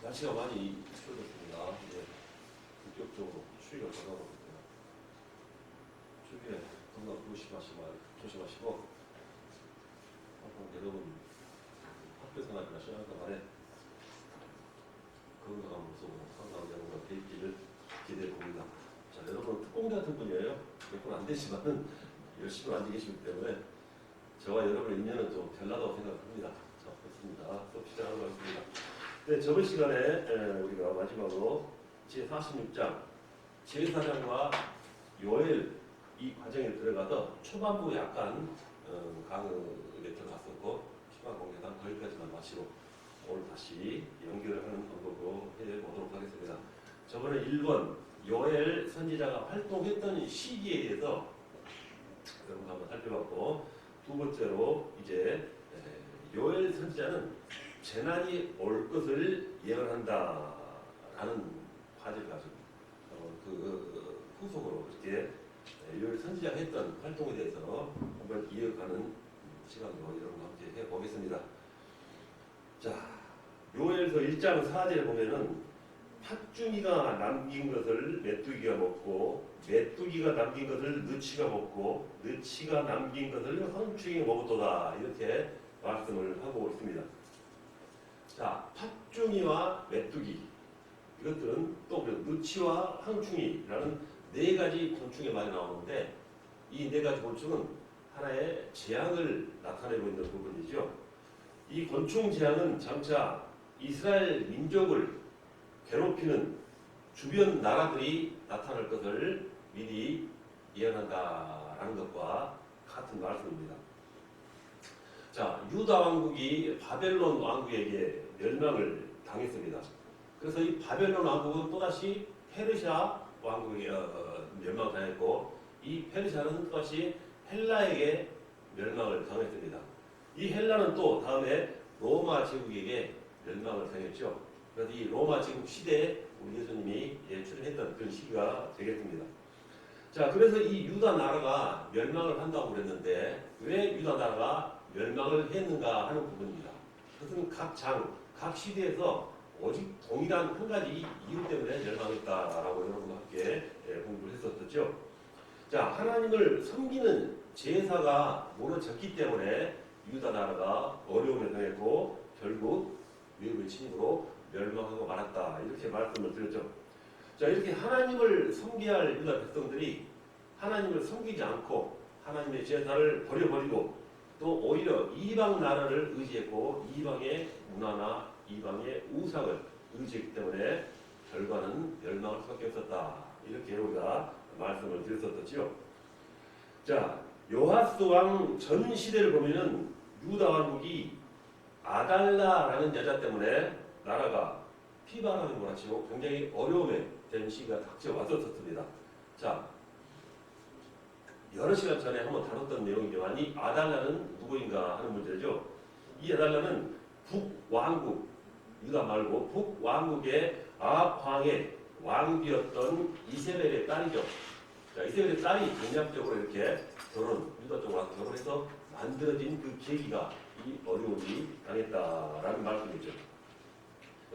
날씨가 많이 추워졌습니다. 이제 본격적으로 추위가 다가오고 있고요. 추위에 건강 조심하시고 항상 여러분 학교 생활이나 시간 동안에 건강한 모습으로 항상 여러분과 뵙기를 기대해 봅니다. 자, 여러분 특공대 같은 분이에요. 몇 분 안 되지만은 열심히 안 계시기 때문에 저와 여러분의 인연은 좀 별나다고 생각합니다. 자, 좋습니다. 수업 시작하도록 하겠습니다. 네, 저번 시간에 우리가 마지막으로 제46장 제사장과 요엘 이 과정에 들어가서 초반부 약간 강의에 들어갔었고 초반 공개단 거기까지만 마치고 오늘 다시 연결을 하는 방법으로 해보도록 하겠습니다. 저번에 1번 요엘 선지자가 활동했던 시기에 대해서 여러분 한번 살펴봤고, 두 번째로 이제 요엘 선지자는 재난이 올 것을 예언한다라는 과제를 가지고 후속으로 이렇게 요엘 선지자가 했던 활동에 대해서 한번 이어가는 시간으로 여러분과 함께 해보겠습니다. 자, 요엘서 1장 4절에 보면은 팥중이가 남긴 것을 메뚜기가 먹고 메뚜기가 남긴 것을 느치가 먹고 느치가 남긴 것을 황충이 먹었도다, 이렇게 말씀을 하고 있습니다. 자, 팥중이와 메뚜기, 이것들은 또 느치와 황충이라는 네 가지 곤충이 많이 나오는데, 이 네 가지 곤충은 하나의 재앙을 나타내고 있는 부분이죠. 이 곤충 재앙은 장차 이스라엘 민족을 괴롭히는 주변 나라들이 나타날 것을 미리 예언한다라는 것과 같은 말씀입니다. 자, 유다 왕국이 바벨론 왕국에게 멸망을 당했습니다. 그래서 이 바벨론 왕국은 또다시 페르시아 왕국에게 멸망을 당했고, 이 페르시아는 또다시 헬라에게 멸망을 당했습니다. 이 헬라는 또 다음에 로마 제국에게 멸망을 당했죠. 그래서 이 로마 제국 시대에 우리 예수님이 출현했던 그런 시기가 되겠습니다. 자, 그래서 이 유다 나라가 멸망을 한다고 그랬는데 왜 유다 나라가 멸망을 했는가 하는 부분입니다. 그것은 각 시대에서 오직 동일한 한 가지 이유 때문에 멸망했다라고 여러분과 함께 공부를 했었죠. 자, 하나님을 섬기는 제사가 무너졌기 때문에 유다 나라가 어려움에 당했고 결국 외국의 침입으로 멸망하고 말았다, 이렇게 말씀을 드렸죠. 자, 이렇게 하나님을 섬겨야 할 유다 백성들이 하나님을 섬기지 않고 하나님의 제사를 버려버리고 또 오히려 이방 나라를 의지했고 이방의 문화나 이방의 우상을 의지했기 때문에 결과는 멸망할 수밖에 없었다, 이렇게 우리가 말씀을 드렸었죠. 자, 요하스 왕 전 시대를 보면은 유다 왕국이 아달라라는 여자 때문에 나라가 피바람이 몰아치고 굉장히 어려움에 된 시기가 닥쳐왔었습니다. 자, 여러 시간 전에 한번 다뤘던 내용이지만 이 아달라는 누구인가 하는 문제죠. 이 아달라는 북왕국, 유다 말고 북왕국의 아합왕의 왕비였던 이세벨의 딸이죠. 자, 이세벨의 딸이 전략적으로 이렇게 유다 쪽으로 와서 결혼해서 만들어진 그 계기가 이 어려움이 당했다라는 말씀이죠.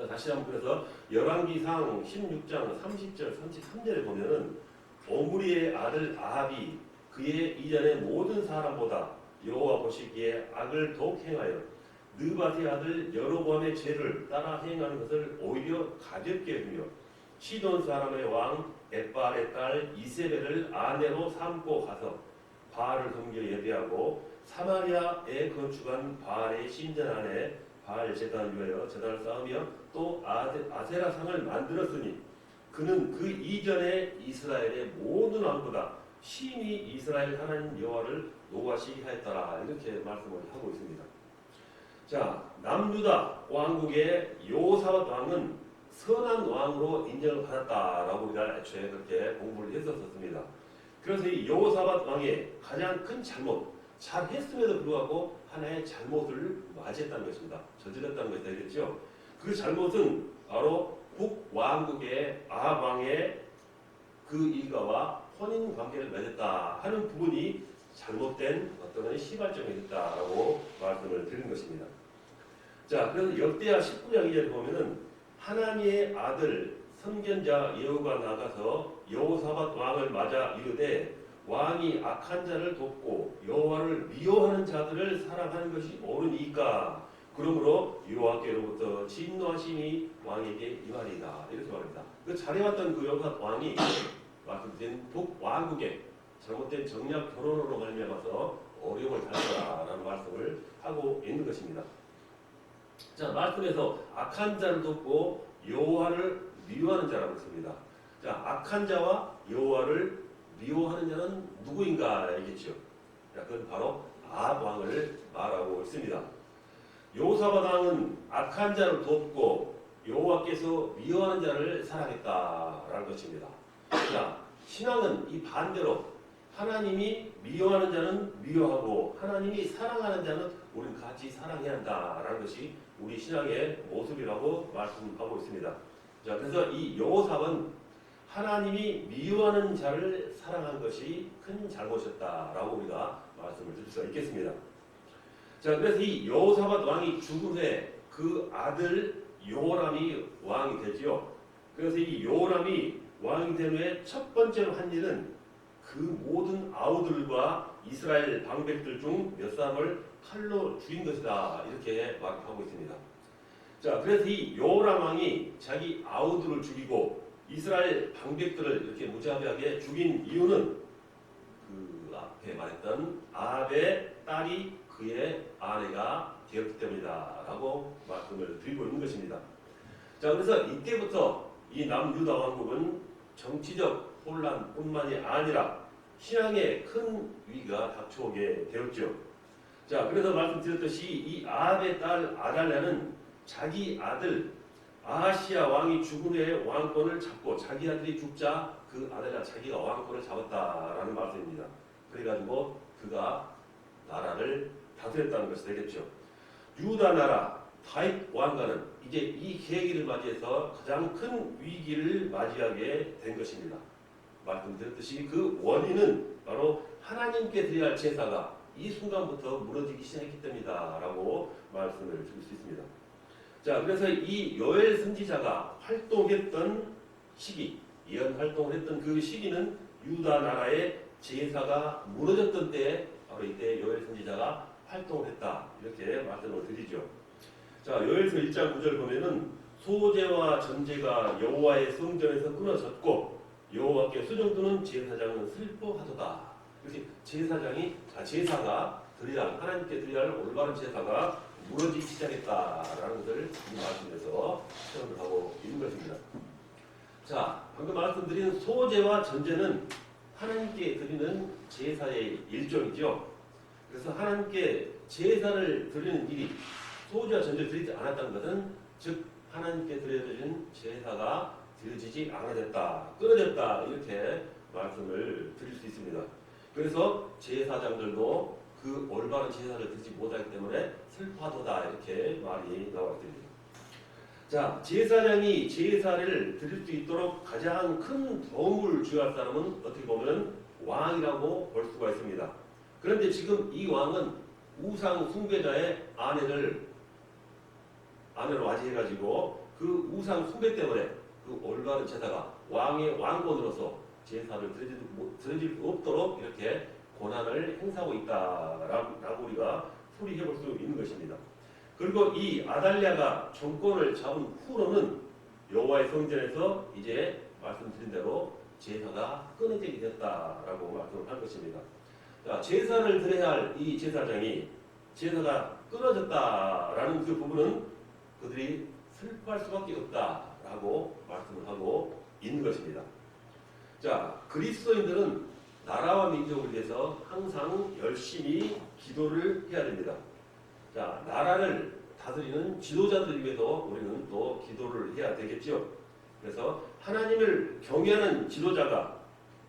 다시 한번 그래서 열왕기상 16장 30절 33절에 보면은 오므리의 아들 아합이 그의 이전의 모든 사람보다 여호와 보시기에 악을 더욱 행하여 느밧의 아들 여로보암의 죄를 따라 행하는 것을 오히려 가볍게 여기며 시돈 사람의 왕 엣바알의 딸 이세벨을 아내로 삼고 가서 바알을 섬겨 예배하고 사마리아에 건축한 바알의 신전 안에 바알 제단을 위하여 제단을 쌓으며 또 아세라상을 만들었으니 그는 그 이전에 이스라엘의 모든 왕보다 심히 이스라엘 하나님 여호와를 노하시 하였더라, 이렇게 말씀을 하고 있습니다. 자, 남유다 왕국의 요사밧 왕은 선한 왕으로 인정을 받았다라고 우리가 애초에 그렇게 공부를 했었습니다. 그래서 이 여호사밧 왕의 가장 큰 잘못, 잘했음에도 불구하고 하나의 잘못을 맞이했다는 것입니다. 저질렀다는 것이 되겠죠. 그 잘못은 바로 북왕국의 아합 왕의 그 일가와 혼인 관계를 맺었다 하는 부분이 잘못된 어떤 시발점이 있다라고 말씀을 드린 것입니다. 자, 그래서 역대하 19장 2절에 보면은 하나님의 아들 선견자 예후가 나가서 여호사밧 왕을 맞아 이르되 왕이 악한 자를 돕고 여호와를 미워하는 자들을 사랑하는 것이 옳으니까 그러므로 여호와께로부터 진노하심이 왕에게 임하리이다. 이렇게 말합니다. 그 잘해왔던 그 여호사밧 왕이 말씀드린 북왕국의 잘못된 정략 결혼으로 말미암아서 어려움을 당했다라는 말씀을 하고 있는 것입니다. 자, 말씀에서 악한 자를 돕고 여호와를 미워하는 자라고 했습니다. 자, 악한 자와 여호와를 미워하는 자는 누구인가 알겠죠? 자, 그건 바로 아합 왕을 말하고 있습니다. 여호사밧 왕은 악한 자를 돕고 여호와께서 미워하는 자를 사랑했다라는 것입니다. 자, 신앙은 이 반대로 하나님이 미워하는 자는 미워하고 하나님이 사랑하는 자는 우리는 같이 사랑해야 한다라는 것이 우리 신앙의 모습이라고 말씀하고 있습니다. 자, 그래서 이 여호사밧은 하나님이 미워하는 자를 사랑한 것이 큰 잘못이었다라고 우리가 말씀을 드릴 수가 있겠습니다. 자, 그래서 이 여호사밧 왕이 죽은 후에 그 아들 요람이 왕이 되지요. 그래서 이 요람이 왕이 된 후에 첫 번째로 한 일은 그 모든 아우들과 이스라엘 방백들 중 몇 사람을 칼로 죽인 것이다. 이렇게 말하고 있습니다. 자, 그래서 이 요람 왕이 자기 아우들을 죽이고 이스라엘 방백들을 이렇게 무자비하게 죽인 이유는 그 앞에 말했던 아합의 딸이 그의 아내가 되었기 때문이다 라고 말씀을 드리고 있는 것입니다. 자, 그래서 이때부터 이 남유다 왕국은 정치적 혼란뿐만이 아니라 신앙에 큰 위기가 닥쳐오게 되었죠. 자, 그래서 말씀드렸듯이 이 아합의 딸 아달랴는 자기 아들 아하시야 왕이 죽은 후에 왕권을 잡고 자기 아들이 죽자 그 아달랴 자기가 왕권을 잡았다라는 말씀입니다. 그래가지고 그가 나라를 다스렸다는 것이 되겠죠. 유다 나라 다윗 왕가는 이제 이 계기를 맞이해서 가장 큰 위기를 맞이하게 된 것입니다. 말씀드렸듯이 그 원인은 바로 하나님께 드려야 할 제사가 이 순간부터 무너지기 시작했기 때문이다 라고 말씀을 드릴 수 있습니다. 자, 그래서 이 요엘 선지자가 활동했던 시기, 예언 활동을 했던 그 시기는 유다 나라의 제사가 무너졌던 때에 바로 이때 요엘 선지자가 활동을 했다. 이렇게 말씀을 드리죠. 자, 요엘서 1장 9절 보면은 소제와 전제가 여호와의 성전에서 끊어졌고 여호와께 수종드는 제사장은 슬퍼하도다. 그래서 제사가 드려야 할, 하나님께 드려야 할 올바른 제사가 무너지기 시작했다라는 것을 이 말씀에서 표현을 하고 있는 것입니다. 자, 방금 말씀드린 소제와 전제는 하나님께 드리는 제사의 일종이죠. 그래서 하나님께 제사를 드리는 일이 소제와 전제를 드리지 않았다는 것은 즉 하나님께 드려진 제사가 드려지지 않아졌다, 끊어졌다 이렇게 말씀을 드릴 수 있습니다. 그래서 제사장들도 그 올바른 제사를 드리지 못하기 때문에 슬퍼하도다 이렇게 말이 나와 있습니다. 자, 제사장이 제사를 드릴 수 있도록 가장 큰 도움을 주어야 할 사람은 어떻게 보면 왕이라고 볼 수가 있습니다. 그런데 지금 이 왕은 우상 숭배자의 아내를 맞이해가지고 그 우상 숭배 때문에 그 올바른 제사가 왕의 왕권으로서 제사를 드려질 수 없도록 이렇게 고난을 행사하고 있다라고 우리가 풀이해 볼 수 있는 것입니다. 그리고 이 아달랴가 정권을 잡은 후로는 여호와의 성전에서 이제 말씀드린 대로 제사가 끊어지게 됐다라고 말씀을 할 것입니다. 자, 제사를 드려야 할 이 제사장이 제사가 끊어졌다라는 그 부분은 그들이 슬퍼할 수밖에 없다라고 말씀을 하고 있는 것입니다. 자, 그리스도인들은 나라와 민족을 위해서 항상 열심히 기도를 해야 됩니다. 자, 나라를 다스리는 지도자들을 위해서 우리는 또 기도를 해야 되겠죠. 그래서 하나님을 경외하는 지도자가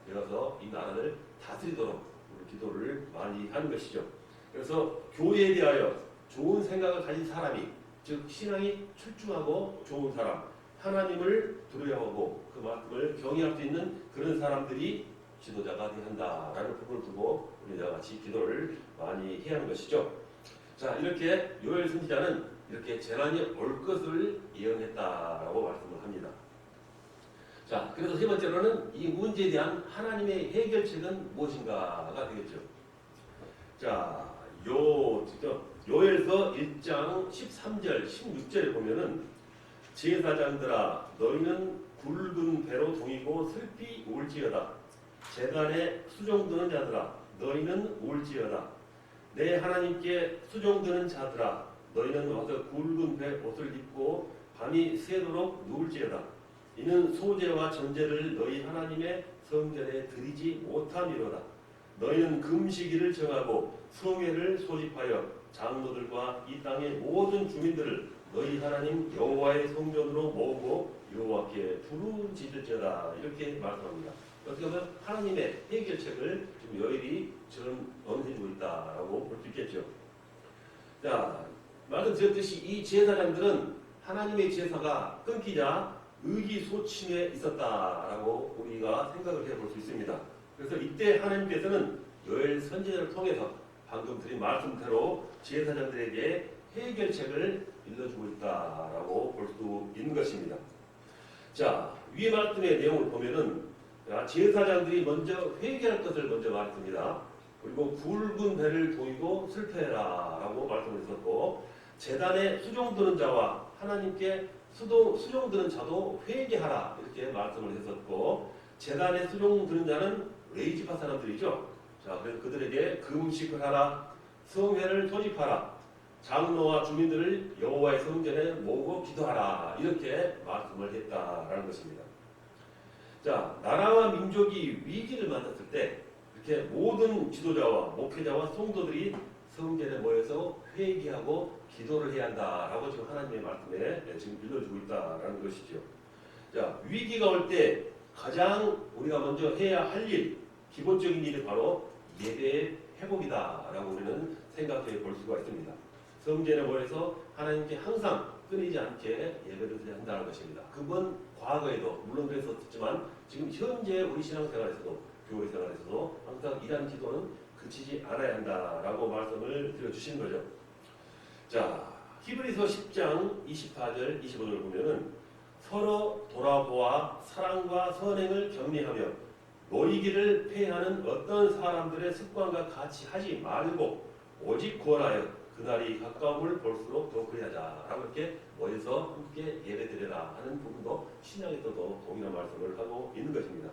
되어서 이 나라를 다스리도록 우리 기도를 많이 하는 것이죠. 그래서 교회에 대하여 좋은 생각을 가진 사람이, 즉 신앙이 출중하고 좋은 사람, 하나님을 두려워하고 그 말씀을 경외할 수 있는 그런 사람들이 지도자가 되어야 한다라는 부분을 두고 우리가 같이 기도를 많이 해야 하는 것이죠. 자, 이렇게 요엘 선지자는 이렇게 재난이 올 것을 예언했다라고 말씀을 합니다. 자, 그래서 세 번째로는 이 문제에 대한 하나님의 해결책은 무엇인가가 되겠죠. 자, 요엘서 1장 13절, 16절에 보면은 제사장들아 너희는 굵은 배로 동이고 슬피 울지어다. 제단에 수종드는 자들아 너희는 울지어다. 내 하나님께 수종드는 자들아 너희는 와서 굵은 배 옷을 입고 밤이 새도록 누울지어다. 이는 소제와 전제를 너희 하나님의 성전에 드리지 못함이로다. 너희는 금시기를 정하고 성회를 소집하여 장로들과 이 땅의 모든 주민들을 너희 하나님 여호와의 성전으로 모으고 여호와께 부르짖을지어다. 이렇게 말씀합니다. 어떻게 보면 하나님의 해결책을 지금 요엘이 전언해주고 있다라고 볼 수 있겠죠. 자, 말씀드렸듯이 이 제사장들은 하나님의 제사가 끊기자 의기소침해 있었다라고 우리가 생각을 해볼 수 있습니다. 그래서 이때 하나님께서는 요엘 선지자를 통해서 방금 드린 말씀대로 제사장들에게 해결책을 일러주고 있다라고 볼 수 있는 것입니다. 자, 위의 말씀의 내용을 보면은 제사장들이 먼저 회개할 것을 먼저 말했습니다. 그리고 굵은 배를 동이고 슬퍼해라라고 말씀을 했었고, 제단에 수종드는 자와 하나님께 수종드는 자도 회개하라 이렇게 말씀을 했었고, 제단에 수종드는 자는 레이지파 사람들이죠. 자, 그래서 그들에게 금식을 하라, 성회를 소집하라, 장로와 주민들을 여호와의 성전에 모으고 기도하라 이렇게 말씀을 했다라는 것입니다. 자, 나라와 민족이 위기를 만났을 때 이렇게 모든 지도자와 목회자와 성도들이 성전에 모여서 회개하고 기도를 해야 한다라고 지금 하나님의 말씀에 지금 일러주고 있다라는 것이죠. 자, 위기가 올 때 가장 우리가 먼저 해야 할 일, 기본적인 일이 바로 예배의 회복이다라고 우리는 생각해 볼 수가 있습니다. 성전에 모여서 하나님께 항상 끊이지 않게 예배를 드려야 한다는 것입니다. 그건 과거에도 물론 그랬었지만 지금 현재 우리 신앙생활에서도 교회 생활에서도 항상 이러한 기도는 그치지 않아야 한다라고 말씀을 드려주신 거죠. 자, 히브리서 10장 24절 25절을 보면은 서로 돌아보아 사랑과 선행을 격리하며 노이기를 폐하는 어떤 사람들의 습관과 같이 하지 말고 오직 구원하여 그날이 가까움을 볼수록 더 그리하자라고 이렇게 모여서 함께 예배드려라 하는 부분도 신약에서도 동일한 말씀을 하고 있는 것입니다.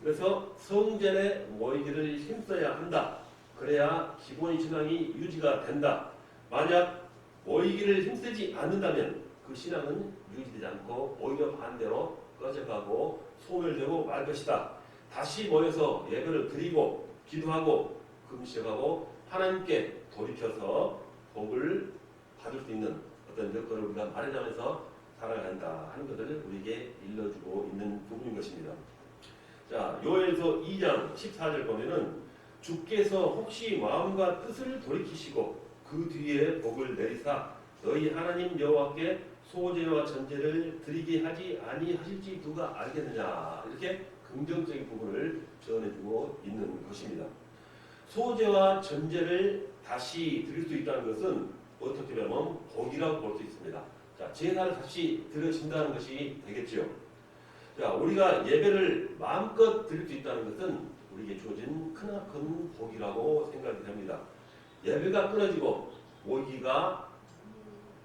그래서 성전에 모이기를 힘써야 한다. 그래야 기본 신앙이 유지가 된다. 만약 모이기를 힘쓰지 않는다면 그 신앙은 유지되지 않고 오히려 반대로 꺼져가고 소멸되고 말 것이다. 다시 모여서 예배를 드리고 기도하고 금식하고 하나님께 돌이켜서 복을 받을 수 있는 어떤 여건을 우리가 마련하면서 살아야 한다 하는 것을 우리에게 일러주고 있는 부분인 것입니다. 자, 요엘서 2장 14절 보면은 주께서 혹시 마음과 뜻을 돌이키시고 그 뒤에 복을 내리사 너희 하나님 여호와께 소제와 전제를 드리게 하지 아니하실지 누가 알겠느냐 이렇게 긍정적인 부분을 전해주고 있는 것입니다. 소제와 전제를 다시 드릴 수 있다는 것은 어떻게 보면 복이라고 볼 수 있습니다. 자, 제사를 다시 드려진다는 것이 되겠죠. 자, 우리가 예배를 마음껏 드릴 수 있다는 것은 우리에게 주어진 크나큰 복이라고 생각이 됩니다. 예배가 끊어지고 모이기가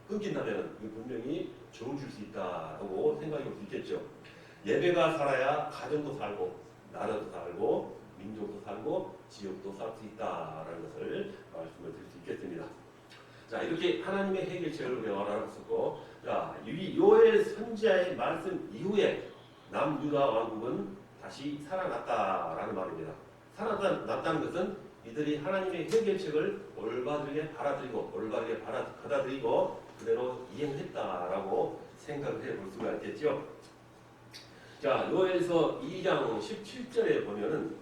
끊긴다면 분명히 저울 줄 수 있다고 생각해 볼 수 있겠죠. 예배가 살아야 가정도 살고 나라도 살고 민족도 살고 지역도 살 수 있다라는 것을 말씀을 드릴 수 있겠습니다. 자, 이렇게 하나님의 해결책을 우리가 알아봤었고, 자, 이 요엘 선지자의 말씀 이후에 남유다 왕국은 다시 살아났다라는 말입니다. 살아났다는 것은 이들이 하나님의 해결책을 올바르게 받아들이고 올바르게 받아들이고 그대로 이행했다라고 생각을 해볼 수가 있겠죠. 자, 요엘서 2장 17절에 보면은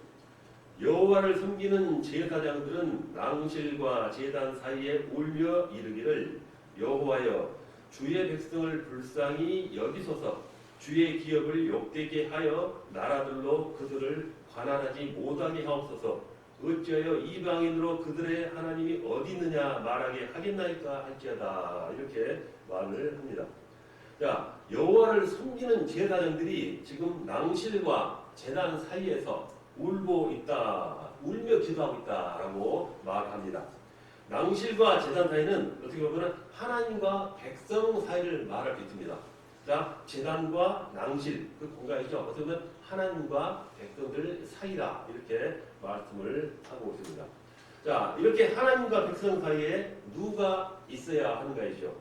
여호와를 섬기는 제사장들은 낭실과 제단 사이에 울며 이르기를 여호와여 주의 백성을 불쌍히 여기소서 주의 기업을 욕되게 하여 나라들로 그들을 관할하지 못하게 하옵소서 어찌하여 이방인으로 그들의 하나님이 어디 있느냐 말하게 하겠나이까 할지어다. 이렇게 말을 합니다. 자, 여호와를 섬기는 제사장들이 지금 낭실과 제단 사이에서 울고 있다, 울며 기도하고 있다라고 말합니다. 낭실과 제단 사이는 어떻게 보면 하나님과 백성 사이를 말할 수 있습니다. 자, 제단과 낭실 그 공간이죠. 어떻게 보면 하나님과 백성들 사이다 이렇게 말씀을 하고 있습니다. 자, 이렇게 하나님과 백성 사이에 누가 있어야 하는가이죠.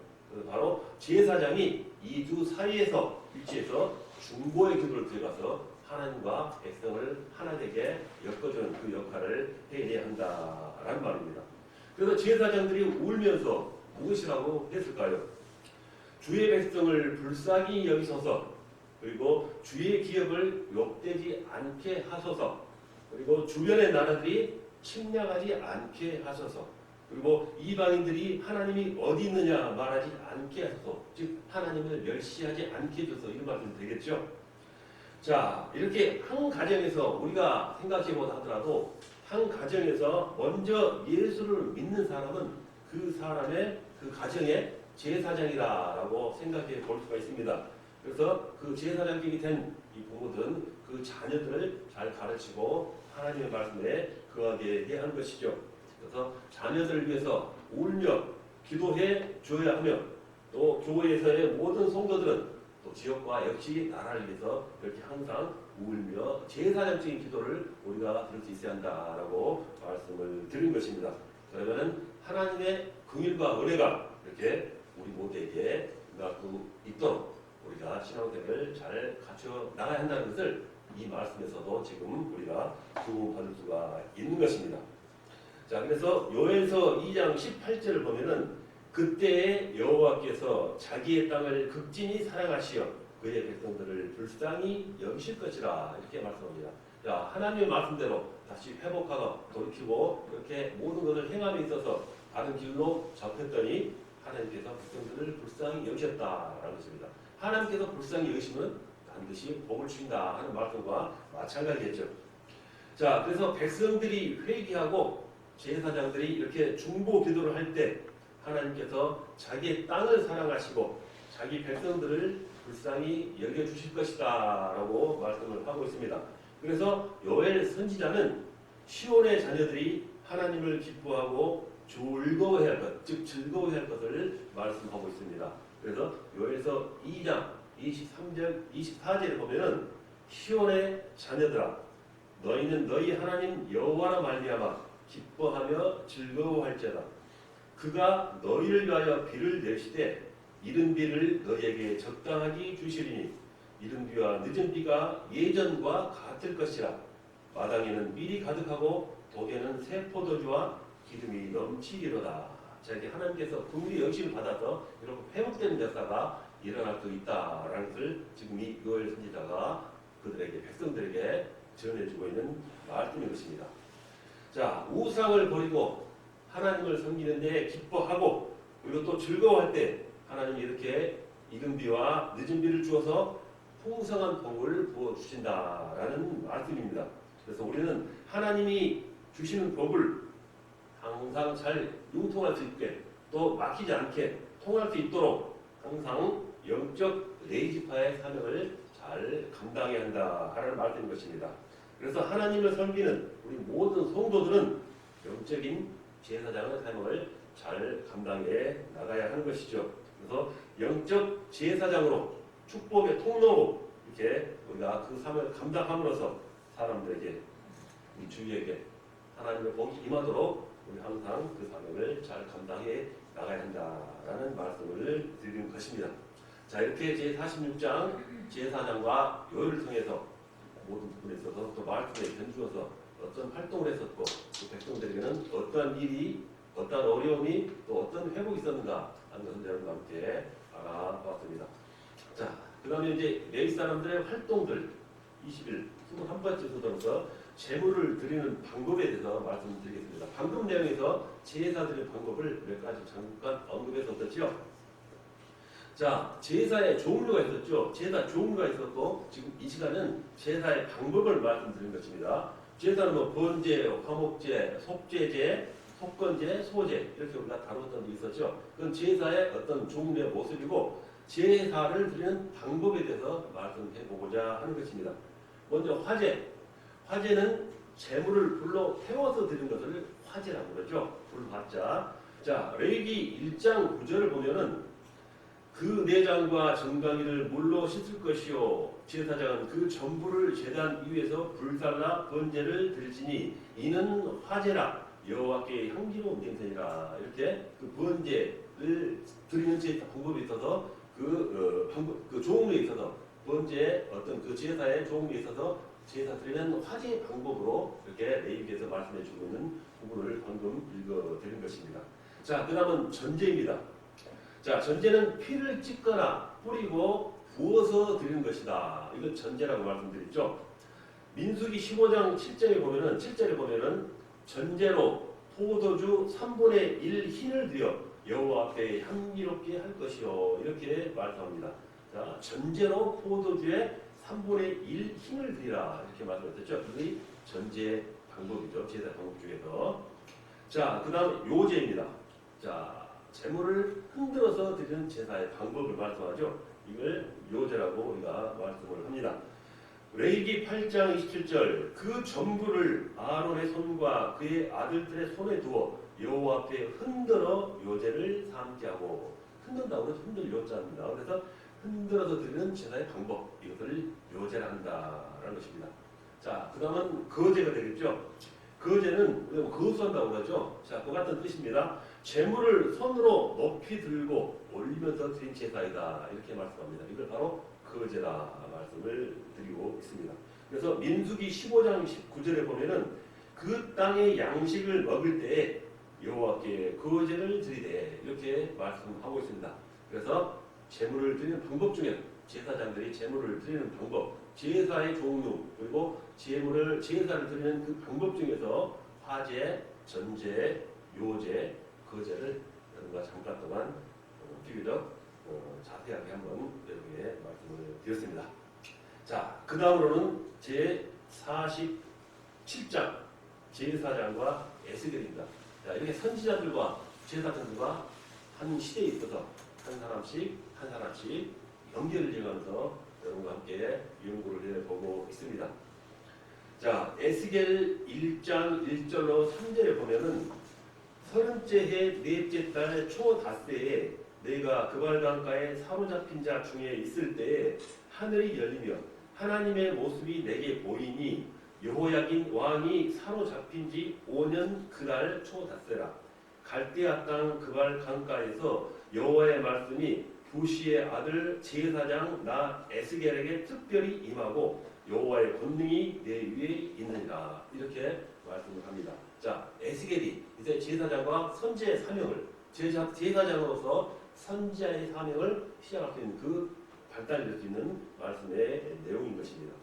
바로 제사장이 이 두 사이에서 위치해서 중보의 기도를 들어가서 하나님과 백성을 하나 되게 엮어주는 그 역할을 해야 한다라는 말입니다. 그래서 제사장들이 울면서 무엇이라고 했을까요? 주의 백성을 불쌍히 여기소서, 그리고 주의 기업을 욕되지 않게 하소서, 그리고 주변의 나라들이 침략하지 않게 하소서, 그리고 이방인들이 하나님이 어디 있느냐 말하지 않게 하소서, 즉 하나님을 멸시하지 않게 해줘서 이런 말씀이 되겠죠. 자, 이렇게 한 가정에서 우리가 생각해보자 하더라도 한 가정에서 먼저 예수를 믿는 사람은 그 사람의 그 가정의 제사장이라고 생각해 볼 수가 있습니다. 그래서 그 제사장이 된 이 부모들은 그 자녀들을 잘 가르치고 하나님의 말씀에 거하게 해야 하는 것이죠. 그래서 자녀들을 위해서 울며 기도해 줘야 하며, 또 교회에서의 모든 성도들은 또 지역과 역시 나라를 위해서 이렇게 항상 울며 제사장적인 기도를 우리가 들을 수 있어야 한다라고 말씀을 드린 것입니다. 그러면은 하나님의 긍휼과 은혜가 이렇게 우리 모두에게 있도록 우리가 신앙생활을 잘 갖춰 나가야 한다는 것을 이 말씀에서도 지금 우리가 교훈받을 수가 있는 것입니다. 자, 그래서 요엘서 2장 18절을 보면은 그때에 여호와께서 자기의 땅을 극진히 사랑하시어 그의 백성들을 불쌍히 여기실 것이라 이렇게 말씀합니다. 자, 하나님의 말씀대로 다시 회복하고 돌이키고 이렇게 모든 것을 행함에 있어서 바른 길로 접했더니 하나님께서 백성들을 불쌍히 여기셨다라는 것입니다. 하나님께서 불쌍히 여기시면 반드시 복을 주신다 하는 말씀과 마찬가지겠죠. 자, 그래서 백성들이 회개하고 제사장들이 이렇게 중보 기도를 할 때 하나님께서 자기의 땅을 사랑하시고 자기 백성들을 불쌍히 여겨주실 것이다 라고 말씀을 하고 있습니다. 그래서 요엘 선지자는 시온의 자녀들이 하나님을 기뻐하고 즐거워해야 할 것, 즉 즐거워해야 할 것을 말씀하고 있습니다. 그래서 요엘서 2장 23절 24절에 보면은 시온의 자녀들아 너희는 너희 하나님 여호와라 말미암아 기뻐하며 즐거워할지어다. 그가 너희를 위하여 비를 내시되 이른 비를 너희에게 적당하게 주시리니 이른 비와 늦은 비가 예전과 같을 것이라. 마당에는 밀이 가득하고 독에는 새 포도주와 기름이 넘치리로다. 자, 이렇게 하나님께서 긍휼히 여기심을 받아서 이렇게 회복되는 역사가 일어날 수 있다라는 것을 지금 이 요엘 선지자가 그들에게 백성들에게 전해주고 있는 말씀인 것입니다. 자, 우상을 버리고 하나님을 섬기는 데 기뻐하고 그리고 또 즐거워할 때 하나님이 이렇게 이른 비와 늦은 비를 주어서 풍성한 복을 부어주신다라는 말씀입니다. 그래서 우리는 하나님이 주시는 복을 항상 잘 융통할 수 있게 또 막히지 않게 통할 수 있도록 항상 영적 레이지파의 사명을 잘 감당해야 한다 하는 말씀인 것입니다. 그래서 하나님을 섬기는 우리 모든 성도들은 영적인 제사장의 사명을 잘 감당해 나가야 하는 것이죠. 그래서 영적 제사장으로 축복의 통로로 이렇게 우리가 그 사명을 감당함으로써 사람들에게 우리 주위에게 하나님의 복이 임하도록 우리 항상 그 사명을 잘 감당해 나가야 한다라는 말씀을 드리는 것입니다. 자, 이렇게 제46장 제사장과 요일을 통해서 모든 부분에 있어서 또 말씀에 견주어서 어떤 활동을 했었고 그 백성들에게는 어떠한 일이 어떠한 어려움이 또 어떤 회복이 있었는가 하는 것을 여러분과 함께 알아봤습니다. 자, 그 다음에 이제 레위 사람들의 활동들 21번째 소설에서 제물을 드리는 방법에 대해서 말씀드리겠습니다. 방금 내용에서 제사 드리는 방법을 몇 가지 잠깐 언급했었죠. 자, 제사의 종류가 있었죠. 제사 종류가 있었고 지금 이 시간은 제사의 방법을 말씀드리는 것입니다. 제사는 뭐 번제, 화목제, 속죄제, 속건제, 소제 이렇게 우리가 다뤘던 게 있었죠. 그건 제사의 어떤 종류의 모습이고 제사를 드리는 방법에 대해서 말씀해 보고자 하는 것입니다. 먼저 화제. 화제는 재물을 불로 태워서 드리는 것을 화제라고 그러죠. 불화자. 자, 레위기 1장 9절을 보면은 그 내장과 정강이를 물로 씻을 것이요 제사장은 그 전부를 제단 위에서 불살라 번제를 드릴지니 이는 화제라 여호와께 향기로운 냄새니라. 이렇게 그 번제를 드리는 제 방법에 있어서 그 종류에 있어서 번제의 어떤 그 제사의 종류에 있어서 제사 드리는 화제 방법으로 이렇게 레위기에서 말씀해주고 있는 부분을 방금 읽어드린 것입니다. 자, 그 다음은 전제입니다. 자, 전제는 피를 찍거나 뿌리고 부어서 드리는 것이다. 이건 전제라고 말씀드렸죠. 민수기 15장 7절에 보면은 전제로 포도주 3분의 1 흰을 드려 여호와 앞에 향기롭게 할 것이요 이렇게 말씀합니다. 자, 전제로 포도주의 3분의 1 흰을 드리라 이렇게 말씀하셨죠. 그게 전제 방법이죠. 제사 방법 중에서. 자, 그 다음 요제입니다. 자, 재물을 흔들어서 드리는 제사의 방법을 말씀하죠. 이걸 요제라고 우리가 말씀을 합니다. 레위기 8장 27절 그 전부를 아론의 손과 그의 아들들의 손에 두어 여호와 앞에 흔들어 요제를 삼게 하고 흔든다고 해서 흔들 요자입니다. 그래서 흔들어서 드리는 제사의 방법 이것을 요제라 한다라는 것입니다. 자, 그 다음은 거제가 되겠죠. 거제는 우리가 거수한다고 하죠. 자, 그 같은 뜻입니다. 재물을 손으로 높이 들고 올리면서 드린 제사이다 이렇게 말씀합니다. 이걸 바로 거제라 말씀을 드리고 있습니다. 그래서 민수기 15장 19절에 보면은 그 땅의 양식을 먹을 때에 여호와께 거제를 드리되 이렇게 말씀하고 있습니다. 그래서 제물을 드리는 방법 중에 제사장들이 제물을 드리는 방법, 제사의 종류 그리고 제사를 드리는 그 방법 중에서 화제, 전제, 요제, 거제를 여러분과 잠깐 동안 비교적 자세하게 한번 여러분에게 말씀을 드렸습니다. 자, 그 다음으로는 제 47장 제사장과 에스겔입니다. 자, 이렇게 선지자들과 제사장들과 한 시대에 있어서 한 사람씩 연결을 지어가면서 여러분과 함께 연구를 해보고 있습니다. 자, 에스겔 1장 1절로 3절에 보면은 30째 해 넷째 달 초닷새에 내가 그발 강가에 사로잡힌 자 중에 있을 때에 하늘이 열리며 하나님의 모습이 내게 보이니 여호야긴 왕이 사로잡힌 지 5년 그날 초닷새라. 갈대아 땅 그발 강가에서 여호와의 말씀이 부시의 아들 제사장 나 에스겔에게 특별히 임하고 여호와의 권능이 내 위에 있느니라. 이렇게 말씀을 합니다. 자, 에스겔이 이제 제사장과 선지자의 사명을 제사장으로서 선지자의 사명을 시작할 수 있는 그 발달될 수 있는 말씀의 내용인 것입니다.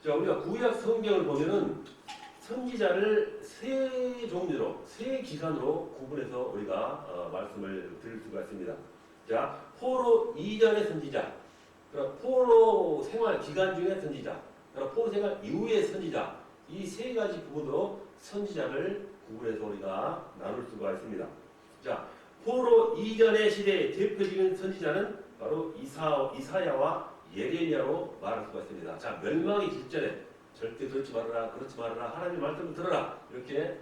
자, 우리가 구약 성경을 보면은 선지자를 세 종류로, 세 기간으로 구분해서 우리가 말씀을 드릴 수가 있습니다. 자, 포로 이전의 선지자, 그리고 포로 생활 기간 중의 선지자, 그리고 포로 생활 이후의 선지자, 이 세 가지 부분으로 선지자를 구분해서 우리가 나눌 수가 있습니다. 자, 포로 이전의 시대의 대표적인 선지자는 바로 이사야와 예레미야로 말할 수가 있습니다. 자, 멸망이 직전에 절대 그렇지 말아라, 하나님의 말씀을 들어라, 이렇게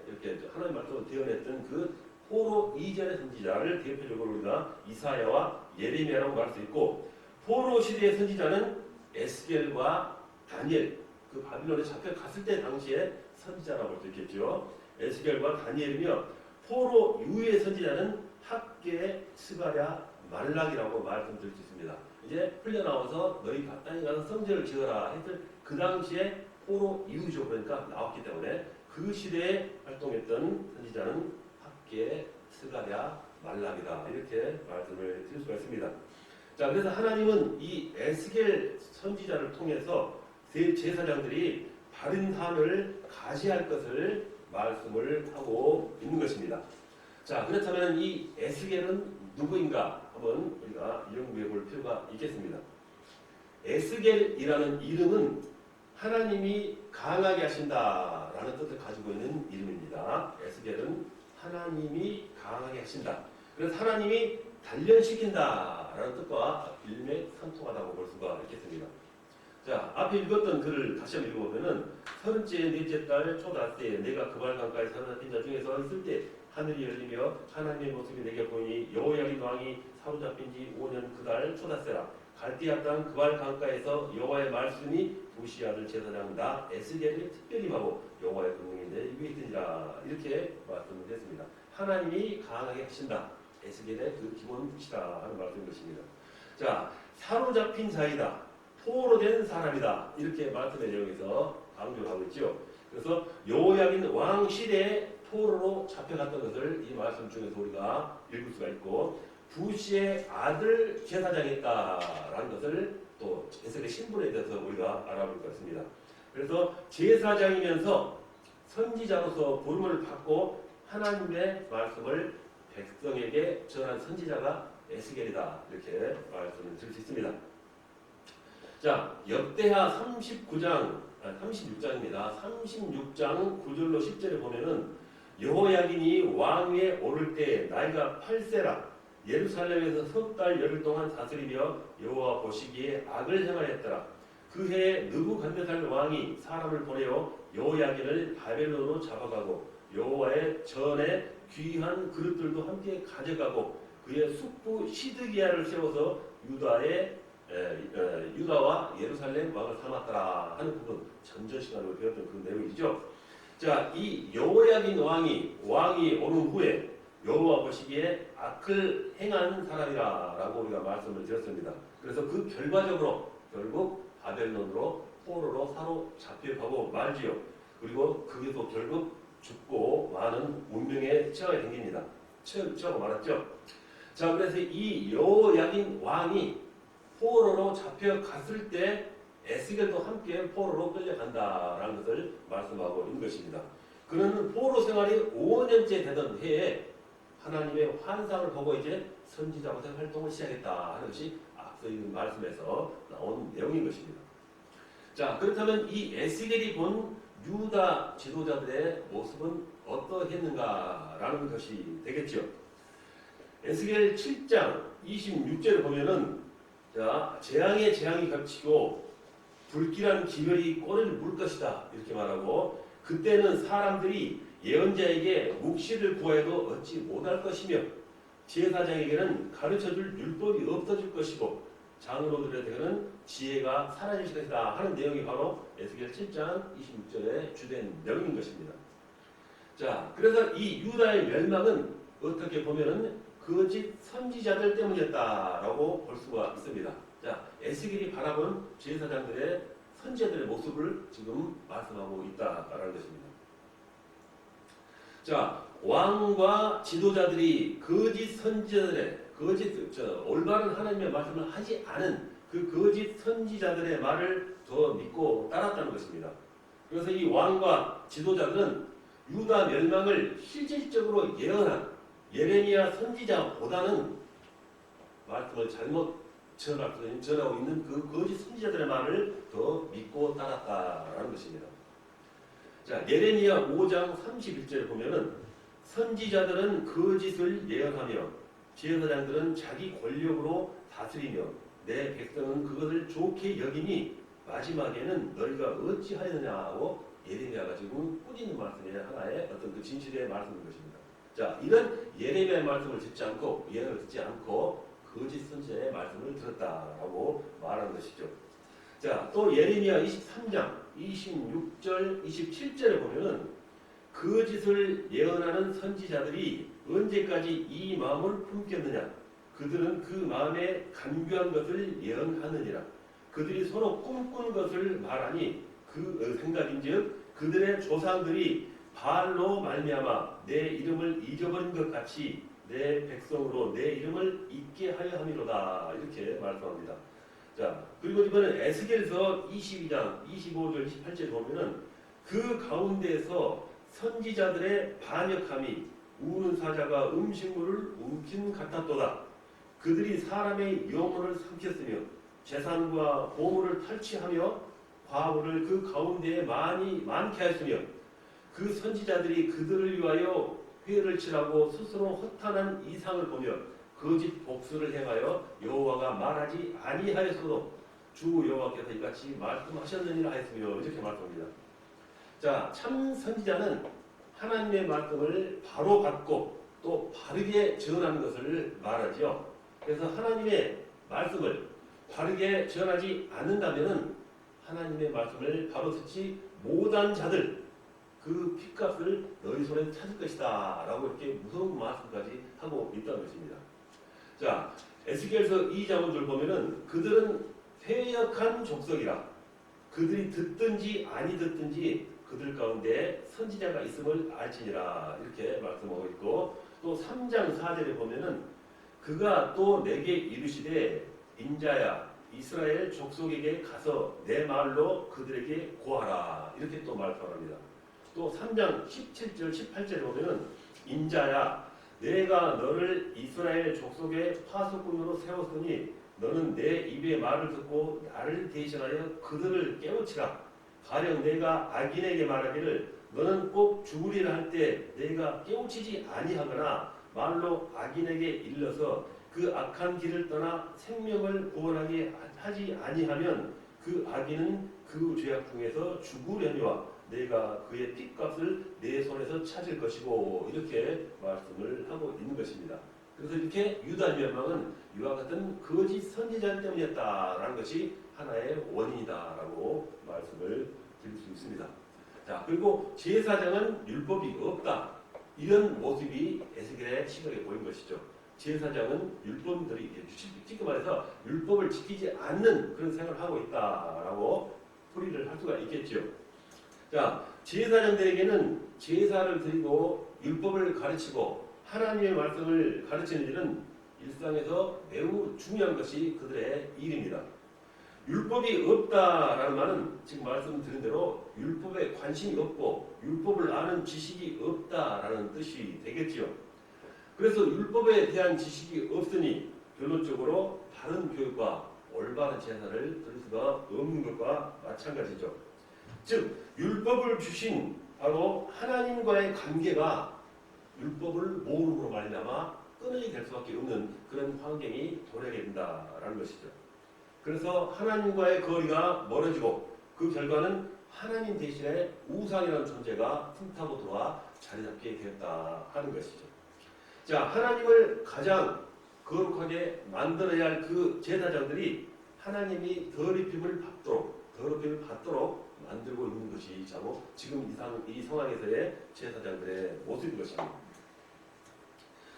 하나님의 말씀을 대언했던 그 포로 이전의 선지자를 대표적으로 우리가 이사야와 예레미야라고 말할 수 있고, 포로 시대의 선지자는 에스겔과 다니엘, 그 바빌론에 잡혀갔을 때 당시에 선지자라고 볼 수 있겠죠. 에스겔과 다니엘이며, 포로 이후의 선지자는 학계, 스가랴, 말락이라고 말씀드릴 수 있습니다. 이제 풀려나와서 너희 땅에 가서 성전을 지어라 했을 그 당시에 포로 이후죠. 그러니까 나왔기 때문에 그 시대에 활동했던 선지자는 학계, 스가랴, 말락이다 이렇게 말씀을 드릴 수가 있습니다. 자, 그래서 하나님은 이 에스겔 선지자를 통해서 제사장들이 바른 삶을 가지할 것을 말씀을 하고 있는 것입니다. 자, 그렇다면 이 에스겔은 누구인가 한번 우리가 연구해 볼 필요가 있겠습니다. 에스겔이라는 이름은 하나님이 강하게 하신다라는 뜻을 가지고 있는 이름입니다. 에스겔은 하나님이 강하게 하신다. 그래서 하나님이 단련시킨다라는 뜻과 일맥상통하다고 볼 수가 있겠습니다. 자, 앞에 읽었던 글을 다시 한번 읽어보면은 서른째 넷째 달 초닷새 내가 그발 강가에 사로잡힌 자 중에서 있을 때 하늘이 열리며 하나님의 모습이 내게 보이니 여호야긴 왕이 사로잡힌 지 5년 그달 초닷새라. 갈대아 땅 그발 강가에서 여호와의 말씀이 부시 아들 제사장 나 에스겔을 특별히 하고 여호와의 권능이 내 입에 있으니라. 이렇게 말씀을 했습니다. 하나님이 강하게 하신다. 에스겔의 그 기본 뜻이다 하는 말씀인 것입니다. 자, 사로잡힌 자이다. 포로된 사람이다. 이렇게 말씀의 내용에서 강조하고 있죠. 그래서 여호야긴 왕 시대에 포로로 잡혀갔던 것을 이 말씀 중에서 우리가 읽을 수가 있고, 부시의 아들 제사장이었다라는 것을 또 에스겔의 신분에 대해서 우리가 알아볼 것 같습니다. 그래서 제사장이면서 선지자로서 부름을 받고 하나님의 말씀을 백성에게 전한 선지자가 에스겔이다. 이렇게 말씀을 드릴 수 있습니다. 자, 역대하 36장입니다. 36장 9절로 10절에 보면은 여호야긴이 왕위에 오를 때 나이가 8세라 예루살렘에서 석 달 열흘 동안 다스리며 여호와 보시기에 악을 행하였더라. 그 해에 느부갓네살 왕이 사람을 보내어 여호야긴을 바벨론으로 잡아가고 여호와의 전에 귀한 그릇들도 함께 가져가고 그의 숙부 시드기야를 세워서 유다와 예루살렘 왕을 삼았더라 하는 부분 전전 시간으로 배웠던 그 내용이죠. 자, 이 여호야긴 왕이 오른 후에 여호와 보시기에 악을 행한 사람이라고 우리가 말씀을 드렸습니다. 그래서 그 결과적으로 결국 바벨론으로 포로로 사로잡혀가고 말지요. 그리고 거기서 결국 죽고 많은 운명에 처하게 됩니다. 처하고 말았죠. 자, 그래서 이 여호야긴 왕이 포로로 잡혀갔을 때 에스겔도 함께 포로로 끌려간다라는 것을 말씀하고 있는 것입니다. 그는 포로 생활이 5년째 되던 해에 하나님의 환상을 보고 이제 선지자로서 활동을 시작했다 하는 것이 앞서 있는 말씀에서 나온 내용인 것입니다. 자, 그렇다면 이 에스겔이 본 유다 지도자들의 모습은 어떠했는가라는 것이 되겠죠. 에스겔 7장 26절을 보면은 자, 재앙에 재앙이 겹치고 불길한 기별이 꼬리를 물 것이다 이렇게 말하고, 그때는 사람들이 예언자에게 묵시를 구하여도 얻지 못할 것이며 제사장에게는 가르쳐줄 율법이 없어질 것이고 장로들에게는 지혜가 사라질 것이다 하는 내용이 바로 에스겔 7장 26절의 주된 내용인 것입니다. 자, 그래서 이 유다의 멸망은 어떻게 보면은 거짓 선지자들 때문이었다라고 볼 수가 있습니다. 자, 에스겔이 바라본 제사장들의 선지자들의 모습을 지금 말씀하고 있다라는 것입니다. 자, 왕과 지도자들이 거짓 선지자들의 올바른 하나님의 말씀을 하지 않은 그 거짓 선지자들의 말을 더 믿고 따랐다는 것입니다. 그래서 이 왕과 지도자들은 유다 멸망을 실질적으로 예언한 예레미야 선지자보다는 말씀을 잘못 전하고 있는 그 거짓 선지자들의 말을 더 믿고 따랐다라는 것입니다. 자, 예레미야 5장 31절에 보면은 선지자들은 거짓을 예언하며 제사장들은 자기 권력으로 다스리며 내 백성은 그것을 좋게 여기니 마지막에는 너희가 어찌하였느냐고 예레미야가 지금 꾸짖는 말씀의 하나의 어떤 그 진실의 말씀인 것입니다. 자, 이런 예레미야의 말씀을 듣지 않고 예언을 듣지 않고 거짓 선지자의 말씀을 들었다라고 말하는 것이죠. 자, 또 예레미야 23장 26절 27절에 보면은 거짓을 예언하는 선지자들이 언제까지 이 마음을 품겠느냐? 그들은 그 마음에 간교한 것을 예언하느니라. 그들이 서로 꿈꾼 것을 말하니 그 생각인즉 그들의 조상들이 바알로 말미암아 내 이름을 잊어버린 것 같이 내 백성으로 내 이름을 잊게 하려 함이로다. 이렇게 말씀합니다. 자, 그리고 이번에 에스겔서 22장 25절 28절에 보면은 그 가운데에서 선지자들의 반역함이 우는 사자가 음식물을 움킨 같았도다. 그들이 사람의 영혼을 삼켰으며 재산과 보물을 탈취하며 과부를 그 가운데에 많게 하였으며 그 선지자들이 그들을 위하여 회를 치라고 스스로 허탄한 이상을 보며 거짓 복수를 행하여 여호와가 말하지 아니하였어도 주 여호와께서 이같이 말씀하셨느니라 하였으며 이렇게 말씀합니다. 자, 참 선지자는 하나님의 말씀을 바로 받고 또 바르게 전하는 것을 말하지요. 그래서 하나님의 말씀을 바르게 전하지 않는다면은 하나님의 말씀을 바로 듣지 못한 자들 그 핏값을 너희 손에 찾을 것이다 라고 이렇게 무서운 말씀까지 하고 있다는 것입니다. 자, 에스겔서 2장 5절 보면은 그들은 패역한 족속이라 그들이 듣든지 아니 듣든지 그들 가운데 선지자가 있음을 알지니라 이렇게 말씀하고 있고, 또 3장 4절에 보면은 그가 또 내게 이르시되 인자야 이스라엘 족속에게 가서 내 말로 그들에게 고하라 이렇게 또 말씀합니다. 또 3장 17절 18절에 보면은 인자야 내가 너를 이스라엘 족속의 파수꾼으로 세웠으니 너는 내 입의 말을 듣고 나를 대신하여 그들을 깨우치라. 가령 내가 악인에게 말하기를 너는 꼭 죽으리라 할 때 내가 깨우치지 아니하거나 말로 악인에게 일러서 그 악한 길을 떠나 생명을 구원하게 하지 아니하면 그 악인은 그 죄악 중에서 죽으려니와 내가 그의 핏값을 내 손에서 찾을 것이고 이렇게 말씀을 하고 있는 것입니다. 그래서 이렇게 유다 멸망은 이와 같은 거짓 선지자 때문이었다라는 것이 하나의 원인이다라고 말씀을 드릴 수 있습니다. 자, 그리고 제사장은 율법이 없다. 이런 모습이 에스겔의 시각에 보인 것이죠. 제사장은 율법들이 쉽게 말해서 율법을 지키지 않는 그런 생활을 하고 있다라고 풀이를 할 수가 있겠죠. 자, 제사장들에게는 제사를 드리고 율법을 가르치고 하나님의 말씀을 가르치는 일은 일상에서 매우 중요한 것이 그들의 일입니다. 율법이 없다라는 말은 지금 말씀드린 대로 율법에 관심이 없고 율법을 아는 지식이 없다라는 뜻이 되겠지요. 그래서 율법에 대한 지식이 없으니 결론적으로 바른 교육과 올바른 제사를 드릴 수가 없는 것과 마찬가지죠. 즉 율법을 주신 바로 하나님과의 관계가 율법을 모음으로 말미암아 끊어지게 될 수밖에 없는 그런 환경이 도래하게 된다라는 것이죠. 그래서 하나님과의 거리가 멀어지고 그 결과는 하나님 대신에 우상이라는 존재가 틈타고 들어와 자리 잡게 되었다 하는 것이죠. 자, 하나님을 가장 거룩하게 만들어야 할 그 제사장들이 하나님이 더럽힘을 받도록 만들고 있는 것이 바로 지금 이 상황에서의 제사장들의 모습인 것입니다.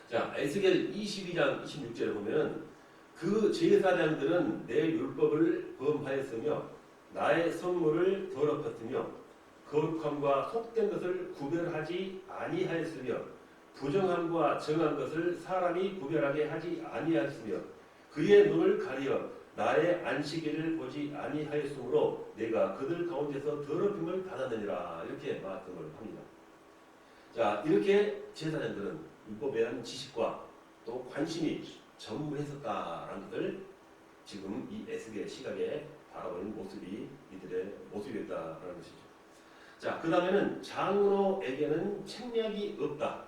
자, 에스겔 22장 26절에 보면 그 제사장들은 내 율법을 범하였으며 나의 성물을 더럽혔으며 거룩함과 속된 것을 구별하지 아니하였으며 부정함과 정한 것을 사람이 구별하게 하지 아니하였으며 그의 눈을 가리어 나의 안식일을 보지 아니하였으므로 내가 그들 가운데서 더럽힘을 받았느니라 이렇게 말씀을 합니다. 자, 이렇게 제사장들은 율법에 대한 지식과 또 관심이 전무했었다라는 것을 지금 이 에스겔 시각에 바라보는 모습이 이들의 모습이었다라는 것이죠. 자, 그 다음에는 장로에게는 책략이 없다.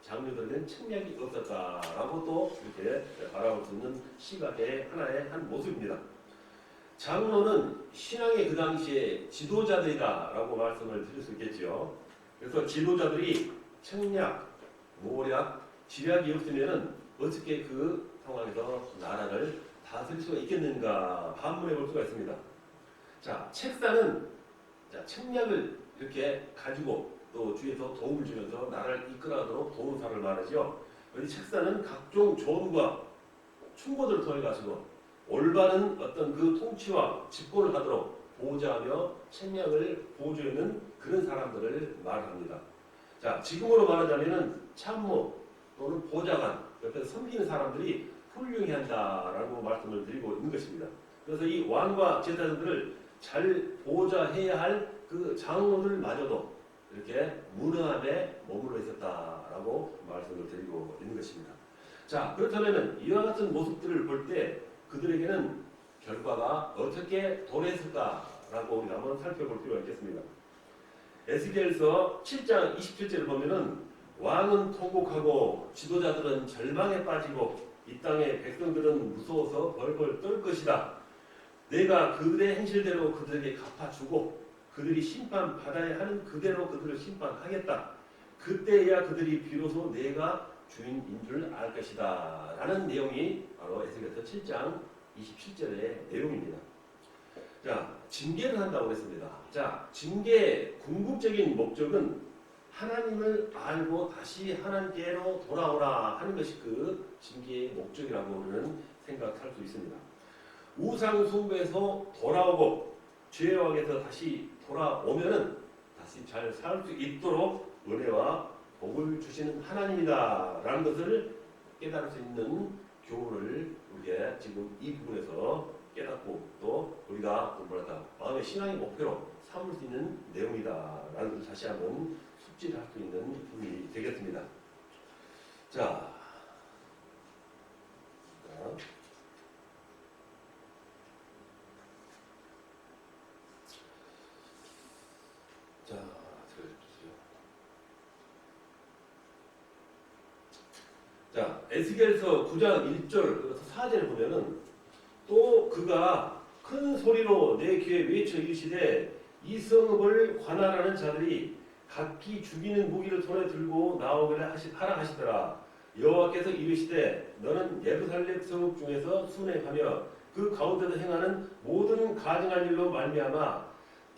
장로들에게는 책략이 없었다라고 또 이렇게 바라볼 수 있는 시각의 하나의 한 모습입니다. 장로는 신앙의 그 당시에 지도자들이다라고 말씀을 드릴 수 있겠지요. 그래서 지도자들이 책략, 모략, 지략이 없으면은 어떻게 그 상황에서 나라를 다스릴 수가 있겠는가 반문해 볼 수가 있습니다. 자, 책사는 책략을 이렇게 가지고 또 주위에서 도움을 주면서 나라를 이끌어가도록 도우사를 말하죠. 이 책사는 각종 조언과 충고들을 통해 가지고 올바른 어떤 그 통치와 집권을 하도록 보호자하며 책략을 보여주는 그런 사람들을 말합니다. 자, 지금으로 말하자면은 참모 또는 보좌관, 옆에서 섬기는 사람들이 훌륭히 한다라고 말씀을 드리고 있는 것입니다. 그래서 이 왕과 제사장들을 잘 보좌해야 할 그 장로들마저도 이렇게 무능함에 머물러 있었다라고 말씀을 드리고 있는 것입니다. 자, 그렇다면 이와 같은 모습들을 볼 때 그들에게는 결과가 어떻게 도래했을까 라고 우리가 한번 살펴볼 필요가 있겠습니다. 에스겔서 7장 27절을 보면은 왕은 통곡하고 지도자들은 절망에 빠지고 이 땅의 백성들은 무서워서 벌벌 떨 것이다. 내가 그들의 행실대로 그들에게 갚아주고 그들이 심판받아야 하는 그대로 그들을 심판하겠다. 그때야 그들이 비로소 내가 주인인 줄 알 것이다. 라는 내용이 바로 에스겔서 7장 27절의 내용입니다. 자, 징계를 한다고 했습니다. 자, 징계의 궁극적인 목적은 하나님을 알고 다시 하나님께로 돌아오라 하는 것이 그 징계의 목적이라고 우리는 생각할 수 있습니다. 우상 숭배에서 돌아오고 죄악에서 다시 돌아오면은 다시 잘 살 수 있도록 은혜와 복을 주시는 하나님이다 라는 것을 깨달을 수 있는 교훈을 우리가 지금 이 부분에서 깨닫고 또 우리가 마음의 신앙의 목표로 삼을 수 있는 내용이다 라는 것을 다시 한번 숙지할 수 있는 부분이 되겠습니다. 자, 자, 에스겔서 9장 1절 4절을 보면은 또 그가 큰 소리로 내 귀에 외쳐 이르시되 이 성읍을 관할하는 자들이 각기 죽이는 무기를 손에 들고 나오기를 하라 하시더라. 여호와께서 이르시되 너는 예루살렘 성읍 중에서 순행하며 그 가운데서 행하는 모든 가증한 일로 말미암아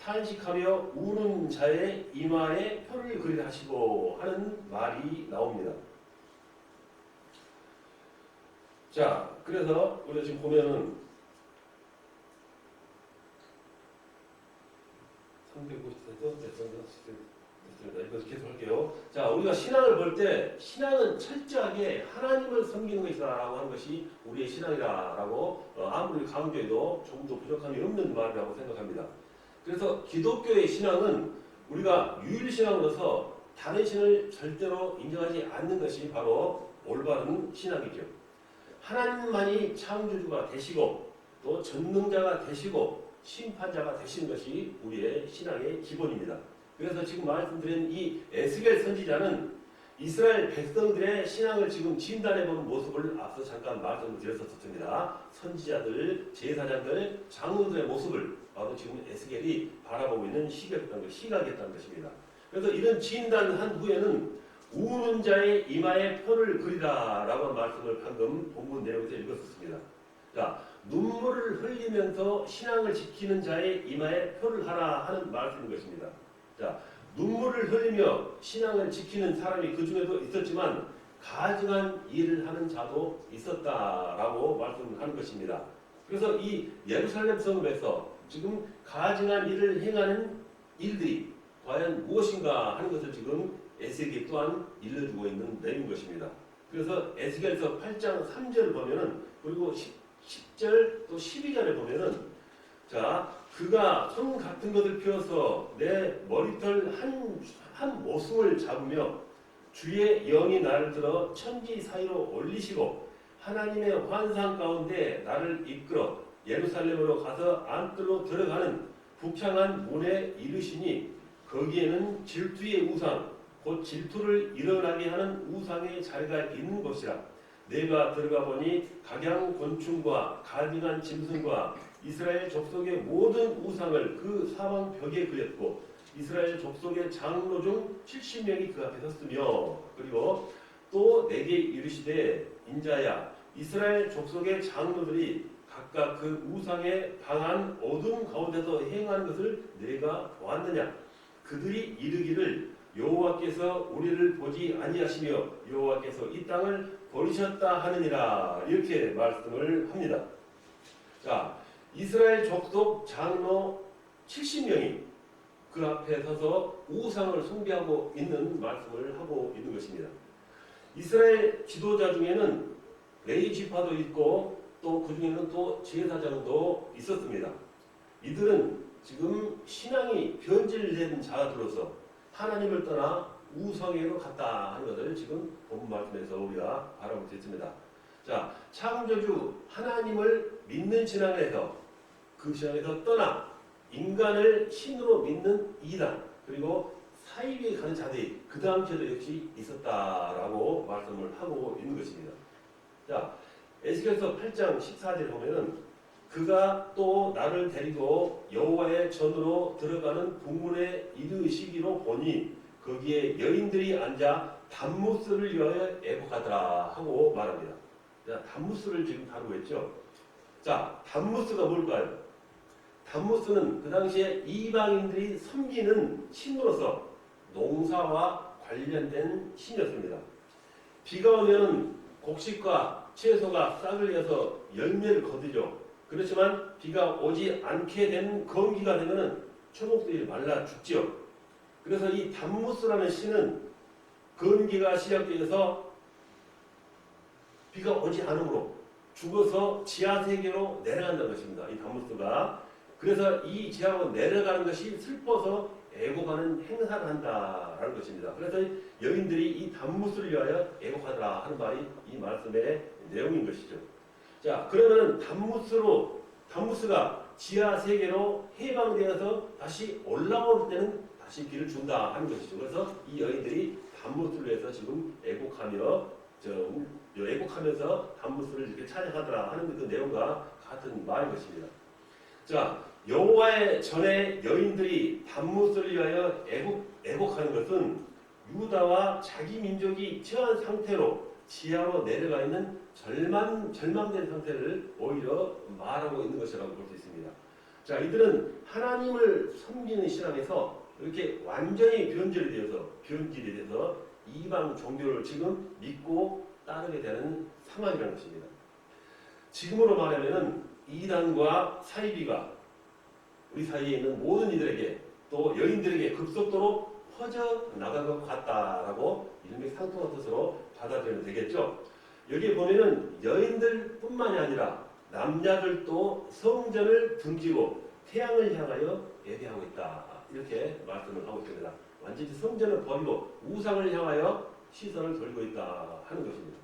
탄식하며 우는 자의 이마에 표를 그리라 하시고 하는 말이 나옵니다. 자, 그래서 우리가 지금 보면은 350세도 됐습니다. 이것을 계속 할게요. 자, 우리가 신앙을 볼 때 신앙은 철저하게 하나님을 섬기는 것이다라고 하는 것이 우리의 신앙이다라고 아무리 강조해도 조금도 부족함이 없는 말이라고 생각합니다. 그래서 기독교의 신앙은 우리가 유일신앙으로서 다른 신을 절대로 인정하지 않는 것이 바로 올바른 신앙이죠. 하나님만이 창조주가 되시고 또 전능자가 되시고 심판자가 되시는 것이 우리의 신앙의 기본입니다. 그래서 지금 말씀드린 이 에스겔 선지자는 이스라엘 백성들의 신앙을 지금 진단해보는 모습을 앞서 잠깐 말씀을 드렸었습니다. 선지자들, 제사장들, 장로들의 모습을 바로 지금 에스겔이 바라보고 있는 시각이었다는 것입니다. 그래서 이런 진단한 후에는 우는 자의 이마에 표를 그리라 라고 말씀을 방금 본문 내용에서 읽었습니다. 자, 눈물을 흘리면서 신앙을 지키는 자의 이마에 표를 하라 하는 말씀인 것입니다. 자, 눈물을 흘리며 신앙을 지키는 사람이 그 중에도 있었지만 가증한 일을 하는 자도 있었다라고 말씀하는 것입니다. 그래서 이 예루살렘 성읍에서 지금 가증한 일을 행하는 일들이 과연 무엇인가 하는 것을 지금 에스겔 또한 일러주고 있는 내용인 것입니다. 그래서 에스겔서 8장 3절을 보면은 그리고 10절 또 12절에 보면은 자, 그가 손 같은 것을 펴서 내 머리털 한 모퉁을 잡으며 주의 영이 나를 들어 천지 사이로 올리시고 하나님의 환상 가운데 나를 이끌어 예루살렘으로 가서 안뜰로 들어가는 북향한 문에 이르시니 거기에는 질투의 우상 곧 질투를 일어나게 하는 우상의 자리가 있는 것이라. 내가 들어가 보니 각양 곤충과 가증한 짐승과 이스라엘 족속의 모든 우상을 그 사방 벽에 그렸고 이스라엘 족속의 장로 중 70명이 그 앞에 섰으며 그리고 또 내게 이르시되 인자야 이스라엘 족속의 장로들이 각각 그 우상의 방한 어둠 가운데서 행하는 것을 내가 보았느냐. 그들이 이르기를 여호와께서 우리를 보지 아니하시며 여호와께서 이 땅을 버리셨다 하느니라. 이렇게 말씀을 합니다. 자, 이스라엘 족속 장로 70명이 그 앞에 서서 우상을 숭배하고 있는 말씀을 하고 있는 것입니다. 이스라엘 지도자 중에는 레위 지파도 있고 또 그 중에는 또 제사장도 있었습니다. 이들은 지금 신앙이 변질된 자들로서 하나님을 떠나 우상에로 갔다 하는 것을 지금 본문 말씀에서 우리가 바라볼 수 있습니다. 자, 창조주 하나님을 믿는 신앙에서 그 신앙에서 떠나 인간을 신으로 믿는 이단, 그리고 사이비에 가는 자들이 그 다음 시대도 역시 있었다라고 말씀을 하고 있는 것입니다. 자, 에스겔서 8장 14절에 보면은 그가 또 나를 데리고 여호와의 전으로 들어가는 궁문에 이르시기로 보니 거기에 여인들이 앉아 단무스를 위하여 애곡하더라 하고 말합니다. 자, 단무스를 지금 다루고 있죠. 자, 단무스가 뭘까요? 단무스는 그 당시에 이방인들이 섬기는 신으로서 농사와 관련된 신이었습니다. 비가 오면 곡식과 채소가 싹을 내서 열매를 거두죠. 그렇지만 비가 오지 않게 된 건기가 되면 초목들이 말라 죽지요. 그래서 이 단무스라는 신은 건기가 시작되어서 비가 오지 않으므로 죽어서 지하세계로 내려간다는 것입니다. 이 단무스가. 그래서 이 지하로 내려가는 것이 슬퍼서 애곡하는 행사를 한다라는 것입니다. 그래서 여인들이 이 단무스를 위하여 애곡하더라 하는 말이 이 말씀의 내용인 것이죠. 자, 그러면 단무스가 지하 세계로 해방되어서 다시 올라올 때는 다시 비를 준다 하는 것이죠. 그래서 이 여인들이 단무스를 위해서 지금 애곡하면서 단무스를 이렇게 찬양하더라 하는 그 내용과 같은 말인 것입니다. 자, 여호와의 전에 여인들이 단무스를 위하여 애곡하는 것은 유다와 자기 민족이 처한 상태로 지하로 내려가 있는 절망된 상태를 오히려 말하고 있는 것이라고 볼 수 있습니다. 자, 이들은 하나님을 섬기는 신앙에서 이렇게 완전히 변질이 돼서 이방 종교를 지금 믿고 따르게 되는 상황이라는 것입니다. 지금으로 말하면 이단과 사이비가 우리 사이에 있는 모든 이들에게 또 여인들에게 급속도로 퍼져 나간 것 같다라고 일맥상통한 뜻으로 받아들이면 되겠죠. 여기에 보면은 여인들뿐만이 아니라 남자들도 성전을 등지고 태양을 향하여 예배하고 있다. 이렇게 말씀을 하고 있습니다. 완전히 성전을 버리고 우상을 향하여 시선을 돌리고 있다 하는 것입니다.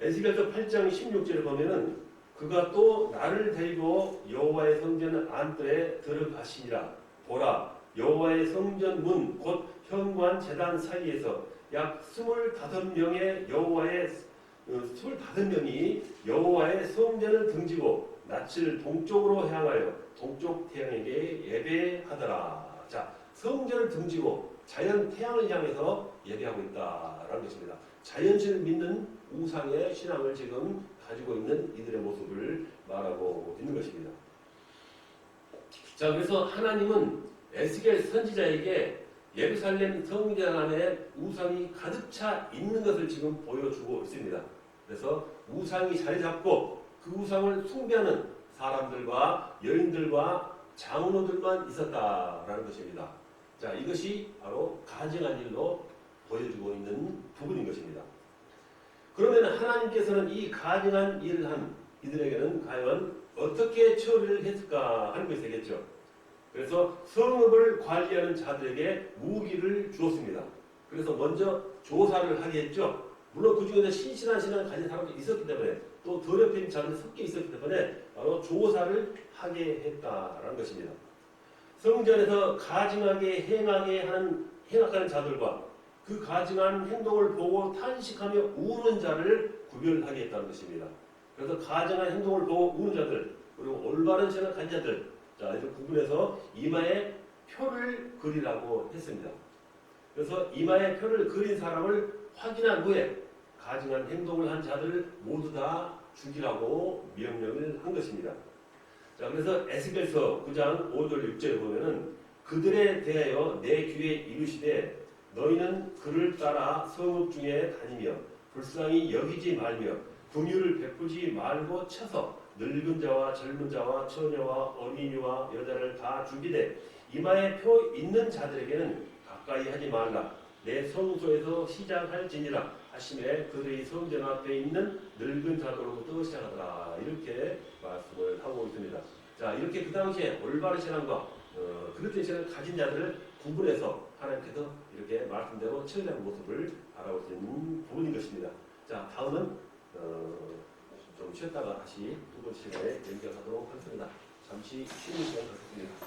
에스겔서 8장 16절에 보면은 그가 또 나를 데리고 여호와의 성전 안뜰에 들어가시니라. 보라, 여호와의 성전 문 곧 현관 제단 사이에서 약 25명이 여호와의 성전을 등지고 낯을 동쪽으로 향하여 동쪽 태양에게 예배하더라. 자, 성전을 등지고 자연 태양을 향해서 예배하고 있다라는 것입니다. 자연신을 믿는 우상의 신앙을 지금 가지고 있는 이들의 모습을 말하고 있는 것입니다. 자, 그래서 하나님은 에스겔 선지자에게 예루살렘 성전 안에 우상이 가득 차 있는 것을 지금 보여주고 있습니다. 그래서 우상이 자리 잡고 그 우상을 숭배하는 사람들과 여인들과 장로들만 있었다라는 것입니다. 자, 이것이 바로 가증한 일로 보여주고 있는 부분인 것입니다. 그러면 하나님께서는 이 가증한 일을 한 이들에게는 과연 어떻게 처리를 했을까 하는 것이 되겠죠. 그래서 성읍을 관리하는 자들에게 무기를 주었습니다. 그래서 먼저 조사를 하게 했죠. 물론 그 중에서 신실한 신앙을 가진 사람도 있었기 때문에 또 더럽힌 자들이 섞여 있었기 때문에 바로 조사를 하게 했다라는 것입니다. 성전에서 가증하게 행악하는 자들과 그 가증한 행동을 보고 탄식하며 우는 자를 구별하게 했다는 것입니다. 그래서 가증한 행동을 보고 우는 자들, 그리고 올바른 신앙을 가진 자들, 자, 이를 구분해서 이마에 표를 그리라고 했습니다. 그래서 이마에 표를 그린 사람을 확인한 후에 가증한 행동을 한 자들을 모두 다 죽이라고 명령을 한 것입니다. 자, 그래서 에스겔서 9장 5절 6절에 보면은 그들에 대하여 내 귀에 이르시되 너희는 그를 따라 성읍 중에 다니며 불쌍히 여기지 말며 긍휼을 베푸지 말고 쳐서 늙은 자와 젊은 자와 처녀와 어린이와 여자를 다 죽이되 이마에 표 있는 자들에게는 가까이 하지 말라. 내 성소에서 시작할지니라 하심에 그들이 성전 앞에 있는 늙은 자들로부터 시작하더라. 이렇게 말씀을 하고 있습니다. 자, 이렇게 그 당시에 올바른 신앙과 그릇된 신앙을 가진 자들을 구분해서 하나님께서 이렇게 말씀대로 처리하는 모습을 알아볼 수 있는 부분인 것입니다. 자, 다음은 좀 쉬었다가 다시 두 번째 시간에 연결하도록 하겠습니다. 잠시 쉬는 시간 갖겠습니다.